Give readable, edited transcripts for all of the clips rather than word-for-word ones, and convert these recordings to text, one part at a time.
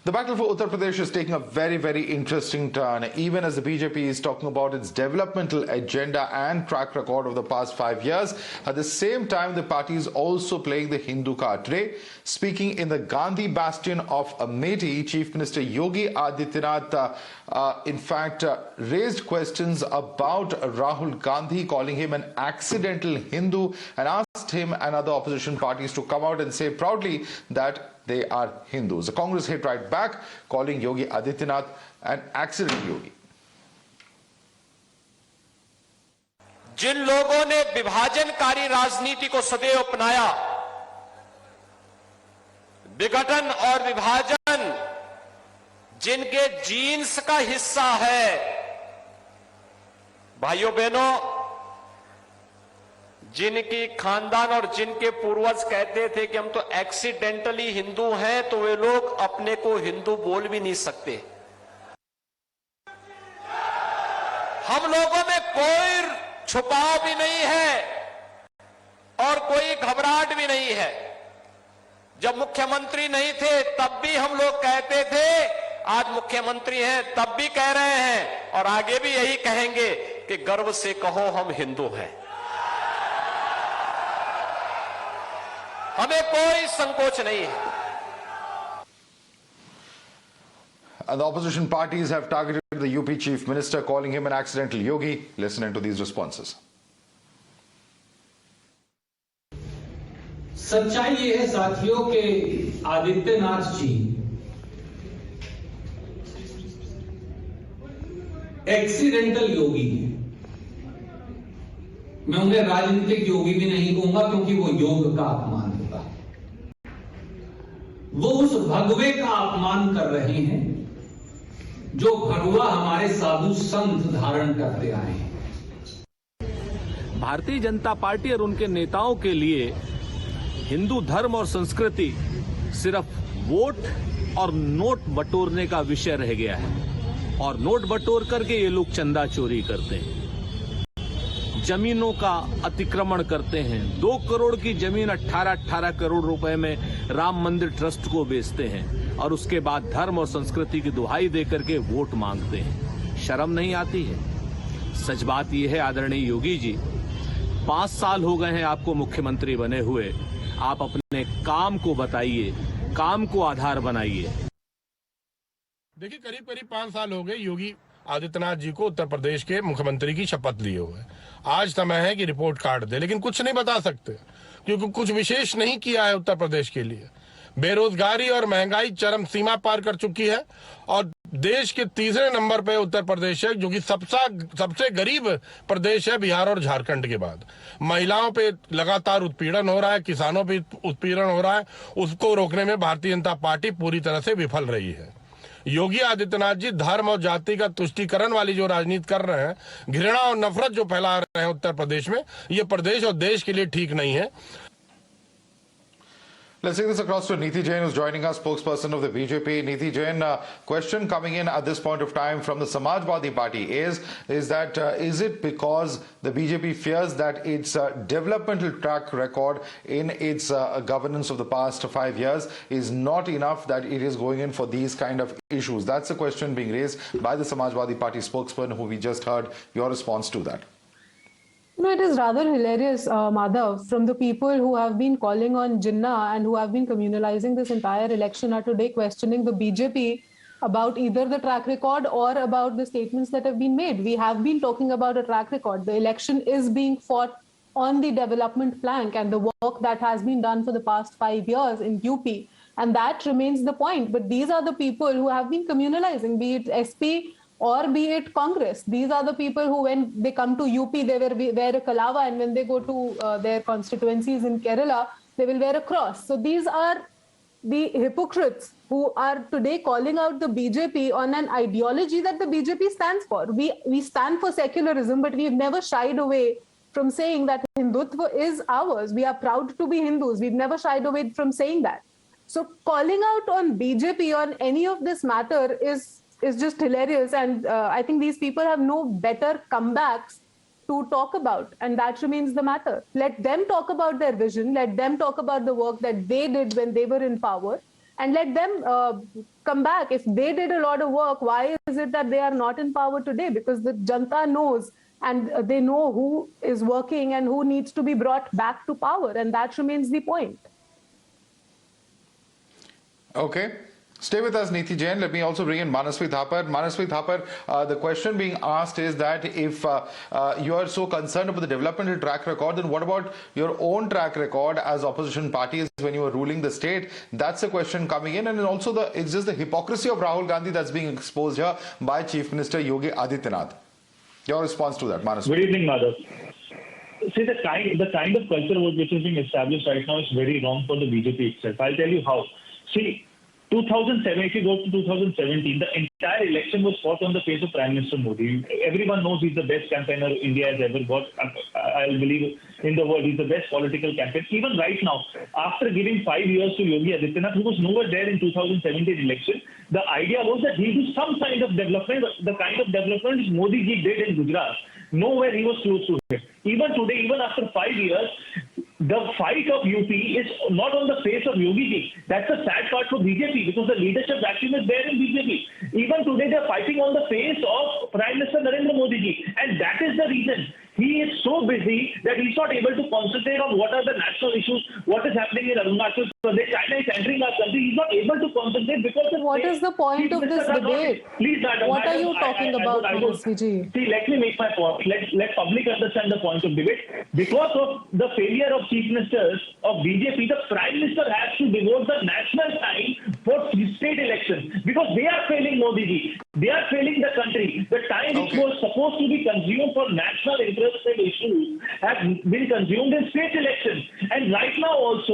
The battle for Uttar Pradesh is taking a very, very interesting turn, even as the BJP is talking about its developmental agenda and track record of the past 5 years. At the same time, the party is also playing the Hindu card. Today, speaking in the Gandhi bastion of Amethi, Chief Minister Yogi Adityanath, in fact, raised questions about Rahul Gandhi, calling him an accidental Hindu, and asked him and other opposition parties to come out and say proudly that they are Hindus. The Congress hit right back, calling Yogi Adityanath an accidental yogi. जिन लोगों ने विभाजनकारी राजनीति को सदैव अपनाया, विघटन और विभाजन जिनके जीन्स का हिस्सा है, भाइयों बहनों, जिनकी खानदान और जिनके पूर्वज कहते थे कि हम तो एक्सीडेंटली हिंदू हैं, तो वे लोग अपने को हिंदू बोल भी नहीं सकते। हम लोगों में कोई छुपाव भी नहीं है और कोई घबराहट भी नहीं है। जब मुख्यमंत्री नहीं थे तब भी हम लोग कहते थे, आज मुख्यमंत्री हैं तब भी कह रहे हैं और आगे भी यही कहेंगे कि गर्व से कहो हम हिंदू हैं। हमें कोई संकोच नहीं है। And the opposition parties have targeted the UP Chief Minister, calling him an accidental yogi. Listen into these responses. सच्चाई ये है साथियों के आदित्यनाथ जी एक्सीडेंटल योगी हैं। मैं उन्हें राजनीतिक योगी भी नहीं कहूंगा क्योंकि वो योग का अपमान होता है। वो उस भगवे का अपमान कर रहे हैं जो भगवा हमारे साधु संत धारण करते आए हैं। भारतीय जनता पार्टी और उनके नेताओं के लिए हिंदू धर्म और संस्कृति सिर्फ वोट और नोट बटोरने का विषय रह गया है और नोट बटोर करके ये लोग चंदा चोरी करते हैं, जमीनों का अतिक्रमण करते हैं। 2 करोड़ की जमीन 18 करोड़ रुपए में राम मंदिर ट्रस्ट को बेचते हैं और उसके बाद धर्म और संस्कृति की दुहाई देकर के वोट मांगते हैं। शर्म नहीं आती है? सच बात यह है आदरणीय योगी जी, 5 साल हो गए हैं आपको मुख्यमंत्री बने हुए। आप अपने काम को बताइए, काम को आधार बनाइए। देखिए, करीब करीब 5 साल हो गए योगी आदित्यनाथ जी को उत्तर प्रदेश के मुख्यमंत्री की शपथ लिए हुए। आज समय है कि रिपोर्ट कार्ड दे, लेकिन कुछ नहीं बता सकते क्योंकि कुछ विशेष नहीं किया है उत्तर प्रदेश के लिए। बेरोजगारी और महंगाई चरम सीमा पार कर चुकी है और देश के तीसरे नंबर पे उत्तर प्रदेश है, जो कि सबसे गरीब प्रदेश है बिहार और झारखंड के बाद। महिलाओं पे लगातार उत्पीड़न हो रहा है, किसानों पे उत्पीड़न हो रहा है, उसको रोकने में भारतीय जनता पार्टी पूरी तरह से विफल रही है। योगी आदित्यनाथ जी धर्म और जाति का तुष्टीकरण वाली जो राजनीति कर रहे हैं, घृणा और नफरत जो फैला रहे हैं उत्तर प्रदेश में, ये प्रदेश और देश के लिए ठीक नहीं है। Let's take this across to Neeti Jain, who's joining us, spokesperson of the BJP. Neeti Jain, question coming in at this point of time from the Samajwadi Party is that is it because the BJP fears that its developmental track record in its governance of the past 5 years is not enough, that it is going in for these kind of issues? That's the question being raised by the Samajwadi Party spokesperson, who we just heard. Your response to that? No, it is rather hilarious, Madhav, from the people who have been calling on Jinnah and who have been communalizing this entire election are today questioning the BJP about either the track record or about the statements that have been made. We have been talking about a track record. The election is being fought on the development plank and the work that has been done for the past 5 years in UP. And that remains the point. But these are the people who have been communalizing, be it SP or be it Congress. These are the people who, when they come to UP, they wear a kalava, and when they go to their constituencies in Kerala, they will wear a cross. So these are the hypocrites who are today calling out the BJP on an ideology that the BJP stands for. We stand for secularism, but we've never shied away from saying that Hindutva is ours. We are proud to be Hindus. We've never shied away from saying that. So calling out on BJP on any of this matter is just hilarious, and I think these people have no better comebacks to talk about, and that remains the matter. Let them talk about their vision, let them talk about the work that they did when they were in power, and let them come back. If they did a lot of work, why is it that they are not in power today? Because the Janta knows, and they know who is working and who needs to be brought back to power, and that remains the point. Okay. Stay with us, Neeti Jain. Let me also bring in Manasvi Thapar. Manasvi Thapar, the question being asked is that if you are so concerned about the developmental track record, then what about your own track record as opposition parties when you were ruling the state? That's a question coming in. And also, it's just the hypocrisy of Rahul Gandhi that's being exposed here by Chief Minister Yogi Adityanath. Your response to that, Manasvi. Good evening, Madhav. See, the kind of culture which is being established right now is very wrong for the BJP itself. I'll tell you how. See, 2007, if you go to 2017, the entire election was fought on the face of Prime Minister Modi. Everyone knows he's the best campaigner India has ever got. I believe in the world, he's the best political campaign. Even right now, after giving 5 years to Yogi Adityanath, who was nowhere there in 2017 election, the idea was that he'll do some kind of development, the kind of development which Modi ji did in Gujarat. Nowhere he was close to it. Even today, even after 5 years, the fight of UP is not on the face of Yogi ji. That's the sad part for BJP, because the leadership vacuum is there in BJP. Even today, they're fighting on the face of Prime Minister Narendra Modi ji. And that is the reason. He is so busy that he's not able to concentrate on what are the national issues, what is happening in Arunachal Pradesh. China is entering our country. He's not able to concentrate because What is the point of this debate? Please, madam. What are you talking about, Manasvi ji? See, let me make my point. Let public understand the point of debate. Because of the failure of chief ministers of BJP, the Prime Minister has to devote the national time for state elections. Because they are failing Modi ji. They are failing the country. The time which was supposed to be consumed for national interested issues has been consumed in state elections. And right now also,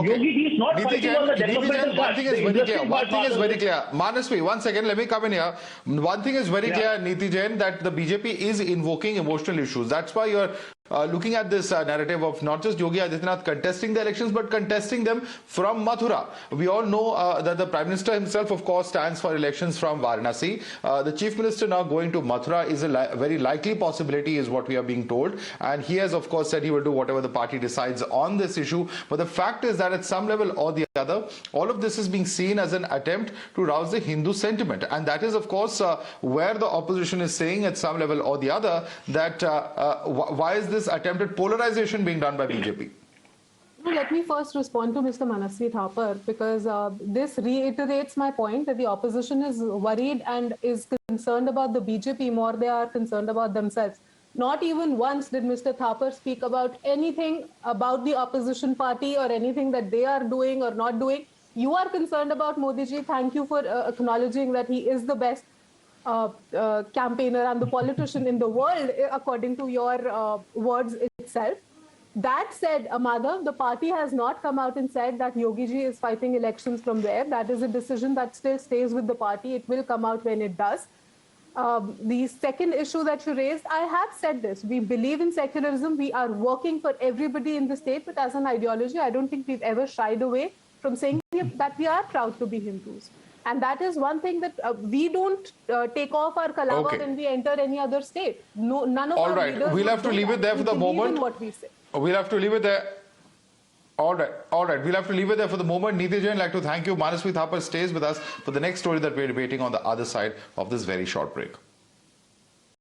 Yogi ji is not fighting on the developmental One thing is very clear. One thing is very clear. Manasvi, 1 second, let me come in here. One thing is very clear, Neeti Jain, that the BJP is invoking emotional issues. That's why you're looking at this narrative of not just Yogi Adityanath contesting the elections, but contesting them from Mathura. We all know that the Prime Minister himself, of course, stands for elections from Varanasi. The Chief Minister now going to Mathura is a very likely possibility, is what we are being told. And he has, of course, said he will do whatever the party decides on this issue. But the fact is that at some level or the other, all of this is being seen as an attempt to rouse the Hindu sentiment. And that is, of course, where the opposition is saying at some level or the other that why is this attempted polarization being done by BJP? Let me first respond to Mr. Manasvi Thapar, because this reiterates my point that the opposition is worried and is concerned about the BJP more they are concerned about themselves. Not even once did Mr. Thapar speak about anything about the opposition party or anything that they are doing or not doing. You are concerned about Modi ji. Thank you for acknowledging that he is the best campaigner and the politician in the world, according to your words itself. That said, Madhav, the party has not come out and said that Yogi ji is fighting elections from there. That is a decision that still stays with the party. It will come out when it does. The second issue that you raised, I have said this. We believe in secularism. We are working for everybody in the state, but as an ideology, I don't think we've ever shied away from saying that we are proud to be Hindus. And that is one thing that we don't take off our kalava when we enter any other state. No, none of All our right, leaders we'll have to do leave that. it there for the We believe moment. in what we say. We'll have to leave it there. All right. We'll have to leave it there for the moment. Neeti Jain, I'd like to thank you. Manasvi Thapar stays with us for the next story that we're debating on the other side of this very short break.